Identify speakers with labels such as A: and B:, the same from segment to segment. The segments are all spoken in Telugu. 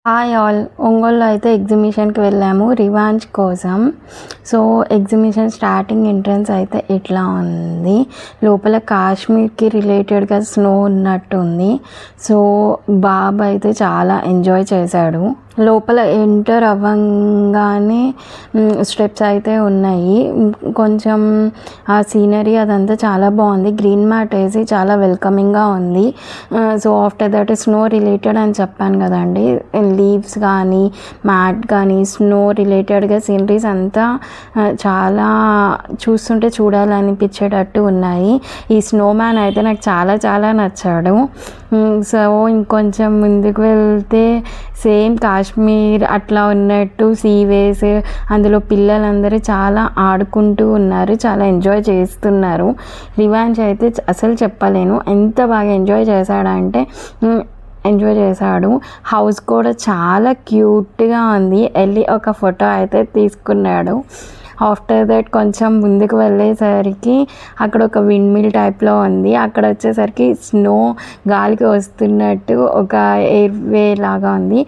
A: Hi all. ఒంగోలులో అయితే ఎగ్జిబిషన్కి వెళ్ళాము రివాంజ్ కోసం. సో ఎగ్జిబిషన్ స్టార్టింగ్ ఎంట్రన్స్ అయితే ఇట్లా ఉంది. లోపల కాశ్మీర్కి రిలేటెడ్గా స్నో ఉన్నట్టు ఉంది. సో బాబు అయితే చాలా ఎంజాయ్ చేశాడు. లోపల ఎంటర్ అవ్వంగానే స్టెప్స్ అయితే ఉన్నాయి. కొంచెం ఆ సీనరీ అదంతా చాలా బాగుంది. గ్రీన్ మ్యాట్ వేసి చాలా వెల్కమింగ్గా ఉంది. So after that snow related అని చెప్పాను కదండి, లీవ్స్ కానీ మ్యాట్ కానీ స్నో రిలేటెడ్గా సీనరీస్ అంతా చాలా చూస్తుంటే చూడాలనిపించేటట్టు ఉన్నాయి. ఈ స్నో మ్యాన్ అయితే నాకు చాలా చాలా నచ్చాడు. సో ఇంకొంచెం ముందుకు వెళ్తే సేమ్ కాశ్మీర్ అట్లా ఉన్నట్టు సీవేస్, అందులో పిల్లలందరూ చాలా ఆడుకుంటూ ఉన్నారు, చాలా ఎంజాయ్ చేస్తున్నారు. రివాంజ్ అయితే అసలు చెప్పలేను ఎంత బాగా ఎంజాయ్ చేశాడంటే ఎంజాయ్ చేశాడు. హౌస్ కూడా చాలా క్యూట్గా ఉంది. వెళ్ళి ఒక ఫోటో అయితే తీసుకున్నాడు. ఆఫ్టర్ దట్ కొంచెం ముందుకు వెళ్ళేసరికి అక్కడ ఒక విండ్ మిల్ టైప్లో ఉంది. అక్కడ వచ్చేసరికి స్నో గాలికి వస్తున్నట్టు ఒక ఎయిర్ వే లాగా ఉంది.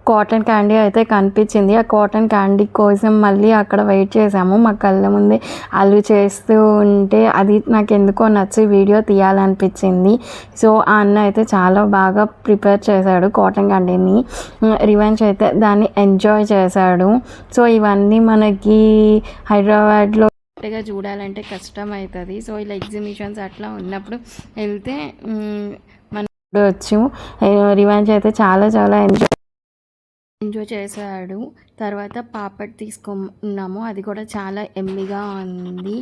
A: కాటన్ క్యాండీ అయితే కనిపించింది. ఆ కాటన్ క్యాండీ కోసం మళ్ళీ అక్కడ వెయిట్ చేసాము. మా కళ్ళ ముందే అల్లు చేస్తూ ఉంటే అది నాకు ఎందుకో నచ్చి వీడియో తీయాలనిపించింది. సో ఆ అన్న అయితే చాలా బాగా ప్రిపేర్ చేశాడు కాటన్ క్యాండీని. రివెంజ్ అయితే దాన్ని ఎంజాయ్ చేశాడు. సో ఇవన్నీ మనకి హైదరాబాద్లో చూడాలంటే కష్టం అవుతుంది. సో ఇలా ఎగ్జిబిషన్స్ అట్లా ఉన్నప్పుడు వెళ్తే మనం చూడవచ్చు. రివెంజ్ అయితే చాలా చాలా ఎంజాయ్ చేశాడు. తర్వాత పాపడ్ తీసుకున్నాము, అది కూడా చాలా ఎమ్మిగా ఉంది.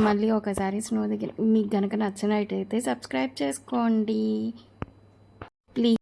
A: మళ్ళీ ఒకసారి స్నో దగ్గర మీకు కనుక నచ్చినట్టయితే సబ్స్క్రైబ్ చేసుకోండి ప్లీజ్.